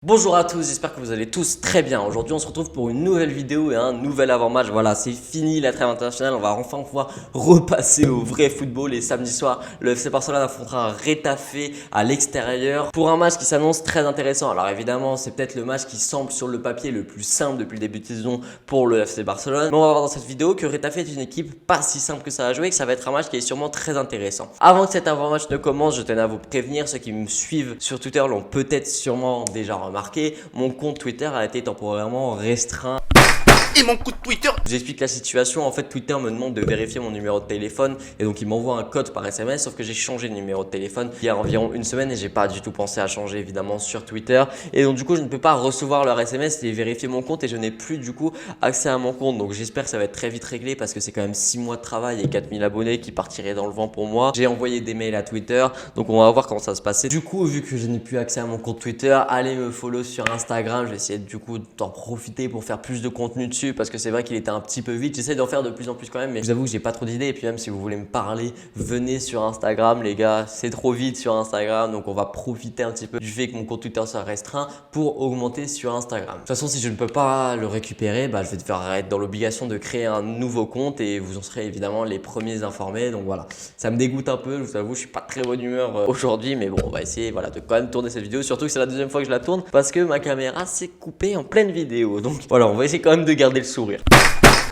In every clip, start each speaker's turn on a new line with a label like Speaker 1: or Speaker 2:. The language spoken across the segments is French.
Speaker 1: Bonjour à tous, j'espère que vous allez tous très bien. Aujourd'hui on se retrouve pour une nouvelle vidéo et un nouvel avant-match. Voilà, c'est fini la trêve internationale, on va enfin pouvoir repasser au vrai football. Et samedi soir, le FC Barcelone affrontera un Retafe à l'extérieur pour un match qui s'annonce très intéressant. Alors évidemment, c'est peut-être le match qui semble sur le papier le plus simple depuis le début de saison pour le FC Barcelone. Mais on va voir dans cette vidéo que Retafe est une équipe pas si simple que ça à jouer et que ça va être un match qui est sûrement très intéressant. Avant que cet avant-match ne commence, je tenais à vous prévenir, ceux qui me suivent sur Twitter l'ont peut-être sûrement déjà remarqué, mon compte Twitter a été temporairement restreint.
Speaker 2: Et mon coup de Twitter.
Speaker 1: Je vous explique la situation. En fait, Twitter me demande de vérifier mon numéro de téléphone et donc il m'envoie un code par SMS. Sauf que j'ai changé de numéro de téléphone il y a environ une semaine et j'ai pas du tout pensé à changer évidemment sur Twitter. Et donc du coup, je ne peux pas recevoir leur SMS et vérifier mon compte et je n'ai plus du coup accès à mon compte. Donc j'espère que ça va être très vite réglé parce que c'est quand même 6 mois de travail et 4000 abonnés qui partiraient dans le vent pour moi. J'ai envoyé des mails à Twitter, donc on va voir comment ça se passer. Du coup, vu que je n'ai plus accès à mon compte Twitter, allez me follow sur Instagram. Je vais essayer du coup d'en profiter pour faire plus de contenu dessus parce que c'est vrai qu'il était un petit peu vite. J'essaie d'en faire de plus en plus quand même, mais je vous avoue que j'ai pas trop d'idées. Et puis même si vous voulez me parler, venez sur Instagram les gars, c'est trop vite sur Instagram, donc on va profiter un petit peu du fait que mon compte Twitter soit restreint pour augmenter sur Instagram. De toute façon, si je ne peux pas le récupérer, je vais devoir être dans l'obligation de créer un nouveau compte et vous en serez évidemment les premiers informés. Donc voilà, ça me dégoûte un peu, je vous avoue, je suis pas très bonne humeur aujourd'hui, mais bon, on va essayer voilà, de quand même tourner cette vidéo, surtout que c'est la deuxième fois que je la tourne parce que ma caméra s'est coupée en pleine vidéo. Donc voilà, on va essayer quand même de garder le sourire.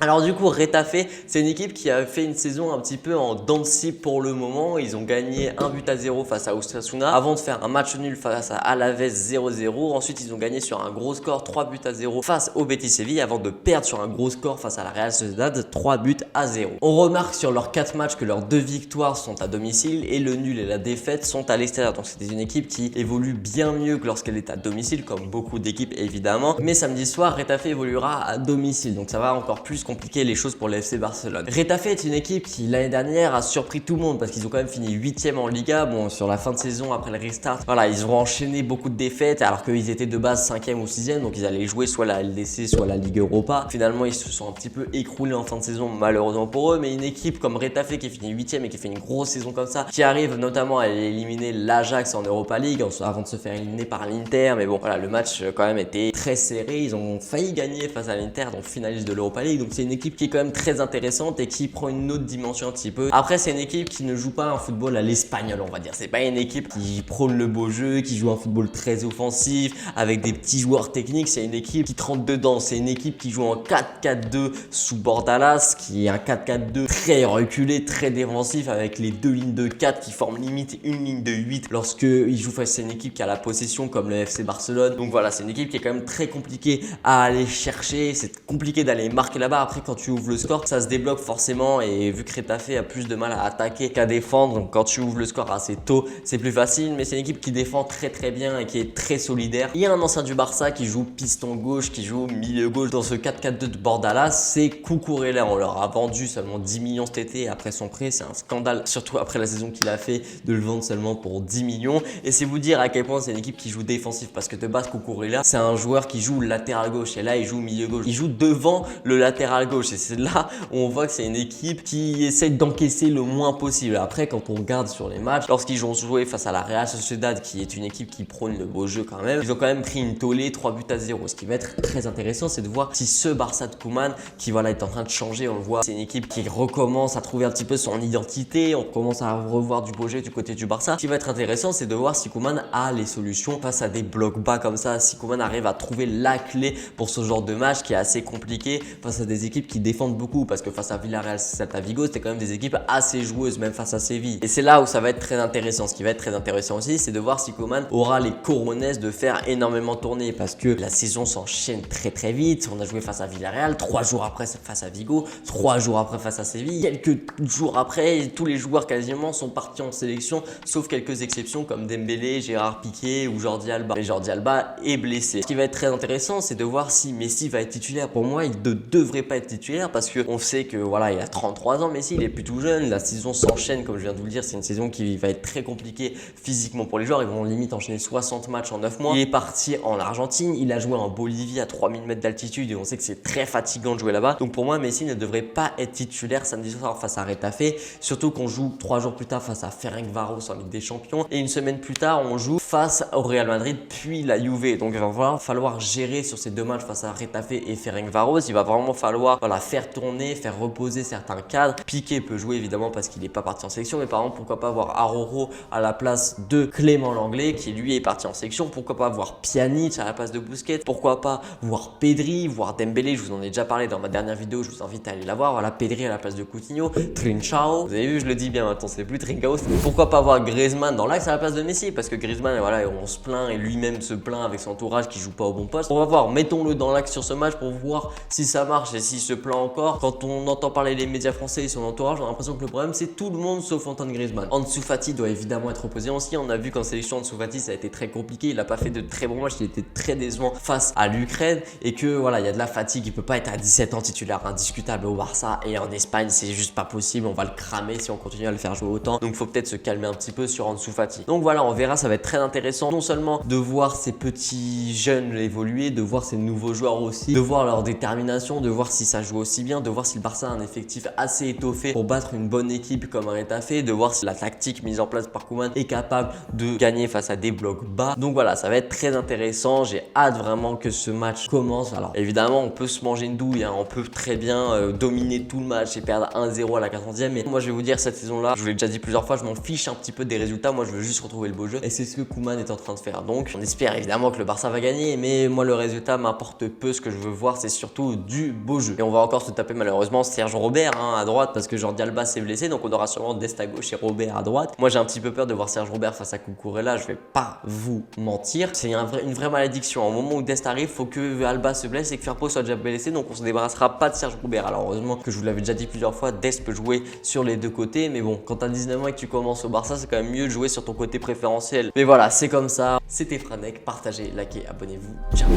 Speaker 1: Alors du coup, Retafe, c'est une équipe qui a fait une saison un petit peu en dents de scie pour le moment. Ils ont gagné 1-0 face à Osasuna avant de faire un match nul face à Alaves 0-0. Ensuite, ils ont gagné sur un gros score 3-0 face au Betis Séville avant de perdre sur un gros score face à la Real Sociedad 3-0. On remarque sur leurs 4 matchs que leurs 2 victoires sont à domicile et le nul et la défaite sont à l'extérieur. Donc c'était une équipe qui évolue bien mieux que lorsqu'elle est à domicile, comme beaucoup d'équipes évidemment. Mais samedi soir, Retafe évoluera à domicile, donc ça va encore plus compliquer les choses pour le FC Barcelone. Retafe est une équipe qui l'année dernière a surpris tout le monde parce qu'ils ont quand même fini 8e en Liga. Bon, sur la fin de saison après le restart, voilà, ils ont enchaîné beaucoup de défaites alors qu'ils étaient de base 5e ou 6e, donc ils allaient jouer soit la LDC soit la Ligue Europa. Finalement, ils se sont un petit peu écroulés en fin de saison malheureusement pour eux, mais une équipe comme Retafe qui finit 8e et qui fait une grosse saison comme ça, qui arrive notamment à éliminer l'Ajax en Europa League avant de se faire éliminer par l'Inter. Mais bon, voilà, le match quand même était très serré. Ils ont failli gagner face à l'Inter, donc finaliste de l'Europa League. Donc c'est une équipe qui est quand même très intéressante et qui prend une autre dimension un petit peu. Après, c'est une équipe qui ne joue pas un football à l'espagnol, on va dire. C'est pas une équipe qui prône le beau jeu, qui joue un football très offensif avec des petits joueurs techniques. C'est une équipe qui trempe dedans. C'est une équipe qui joue en 4-4-2 sous Bordalas, qui est un 4-4-2 très reculé, très défensif avec les 2 lignes de 4 qui forment limite une ligne de 8 lorsque il joue face à une équipe qui a la possession comme le FC Barcelone. Donc voilà, c'est une équipe qui est quand même très compliquée à aller chercher. C'est compliqué d'aller marquer là-bas. Après, quand tu ouvres le score, ça se débloque forcément, et vu que Retafe a plus de mal à attaquer qu'à défendre, donc quand tu ouvres le score assez tôt, c'est plus facile. Mais c'est une équipe qui défend très très bien et qui est très solidaire. Il y a un ancien du Barça qui joue piston gauche, qui joue milieu gauche dans ce 4-4-2 de Bordalas, c'est Cucurella. On leur a vendu seulement 10 millions cet été après son prêt, c'est un scandale, surtout après la saison qu'il a fait, de le vendre seulement pour 10 millions. Et c'est vous dire à quel point c'est une équipe qui joue défensif, parce que de base Cucurella, c'est un joueur qui joue latéral gauche, et là il joue milieu gauche, il joue devant le latéral gauche, et c'est là où on voit que c'est une équipe qui essaie d'encaisser le moins possible. Après, quand on regarde sur les matchs, lorsqu'ils ont joué face à la Real Sociedad, qui est une équipe qui prône le beau jeu quand même, ils ont quand même pris une tollée 3-0. Ce qui va être très intéressant, c'est de voir si ce Barça de Koeman, qui voilà est en train de changer, on le voit, c'est une équipe qui recommence à trouver un petit peu son identité, on commence à revoir du beau jeu du côté du Barça. Ce qui va être intéressant, c'est de voir si Koeman a les solutions face à des blocs bas comme ça, si Koeman arrive à trouver la clé pour ce genre de match qui est assez compliqué face à des équipes qui défendent beaucoup, parce que face à Villarreal, Celta Vigo, c'était quand même des équipes assez joueuses, même face à Séville. Et c'est là où ça va être très intéressant. Ce qui va être très intéressant aussi, c'est de voir si Koeman aura les cojones de faire énormément tourner, parce que la saison s'enchaîne très très vite. On a joué face à Villarreal, 3 jours après face à Vigo, 3 jours après face à Séville, quelques jours après, tous les joueurs quasiment sont partis en sélection, sauf quelques exceptions comme Dembélé, Gérard Piqué ou Jordi Alba. Et Jordi Alba est blessé. Ce qui va être très intéressant, c'est de voir si Messi va être titulaire. Pour moi, il ne devrait pas être titulaire parce que on sait que voilà, il a 33 ans, Messi, il est plus tout jeune. La saison s'enchaîne, comme je viens de vous le dire, c'est une saison qui va être très compliquée physiquement pour les joueurs. Ils vont limite enchaîner 60 matchs en 9 mois. Il est parti en Argentine, il a joué en Bolivie à 3000 mètres d'altitude et on sait que c'est très fatigant de jouer là-bas. Donc pour moi, Messi ne devrait pas être titulaire samedi soir face à Retafe, surtout qu'on joue 3 jours plus tard face à Ferencváros en Ligue des Champions et une semaine plus tard, on joue face au Real Madrid puis la Juve. Donc il va falloir gérer sur ces deux matchs face à Retafe et Ferencváros. Il va vraiment falloir faire tourner, faire reposer certains cadres. Piqué peut jouer évidemment parce qu'il n'est pas parti en sélection, mais par exemple, pourquoi pas avoir Aroro à la place de Clément Lenglet qui lui est parti en sélection. Pourquoi pas voir Pjanic à la place de Busquets. Pourquoi pas voir Pedri, voir Dembélé. Je vous en ai déjà parlé dans ma dernière vidéo, je vous invite à aller la voir. Voilà, Pedri à la place de Coutinho, Trincao. Vous avez vu, je le dis bien maintenant, c'est plus Trincao. Pourquoi pas voir Griezmann dans l'axe à la place de Messi, parce que Griezmann, voilà, on se plaint et lui-même se plaint avec son entourage qui joue pas au bon poste. On va voir, mettons-le dans l'axe sur ce match pour voir si ça marche et s'il se plaint encore. Quand on entend parler les médias français et son entourage, on a l'impression que le problème c'est tout le monde sauf Antoine Griezmann. Ansu Fati doit évidemment être opposé aussi. On a vu qu'en sélection Ansu Fati ça a été très compliqué, il a pas fait de très bons matchs, il était très décevant face à l'Ukraine et que voilà, il y a de la fatigue, il peut pas être à 17 ans titulaire indiscutable au Barça et en Espagne, c'est juste pas possible, on va le cramer si on continue à le faire jouer autant. Donc faut peut-être se calmer un petit peu sur Ansu Fati. Donc voilà, on verra, ça va être très intéressant non seulement de voir ces petits jeunes évoluer, de voir ces nouveaux joueurs aussi, de voir leur détermination, de voir si ça joue aussi bien, de voir si le Barça a un effectif assez étoffé pour battre une bonne équipe comme un Retafe, de voir si la tactique mise en place par Koeman est capable de gagner face à des blocs bas. Donc voilà, ça va être très intéressant, j'ai hâte vraiment que ce match commence. Alors évidemment, on peut se manger une douille, hein. On peut très bien dominer tout le match et perdre 1-0 à la 40e, mais moi je vais vous dire, cette saison-là, je vous l'ai déjà dit plusieurs fois, je m'en fiche un petit peu des résultats, moi je veux juste retrouver le beau jeu et c'est ce que Koeman est en train de faire. Donc on espère évidemment que le Barça va gagner, mais moi le résultat m'importe peu, ce que je veux voir c'est surtout du beau jeu. Et on va encore se taper malheureusement Serge Robert à droite parce que Jordi Alba s'est blessé, donc on aura sûrement Dest à gauche et Robert à droite. Moi j'ai un petit peu peur de voir Serge Robert face à Cucurella, je vais pas vous mentir, c'est une vraie malédiction. Au moment où Dest arrive, faut que Alba se blesse et que Firpo soit déjà blessé, donc on se débarrassera pas de Serge Robert. Alors heureusement que je vous l'avais déjà dit plusieurs fois, Dest peut jouer sur les deux côtés, mais bon, quand t'as 19 ans et que tu commences au Barça, c'est quand même mieux de jouer sur ton côté préférentiel. Mais voilà, c'est comme ça. C'était Franek, partagez, likez, abonnez-vous. Ciao.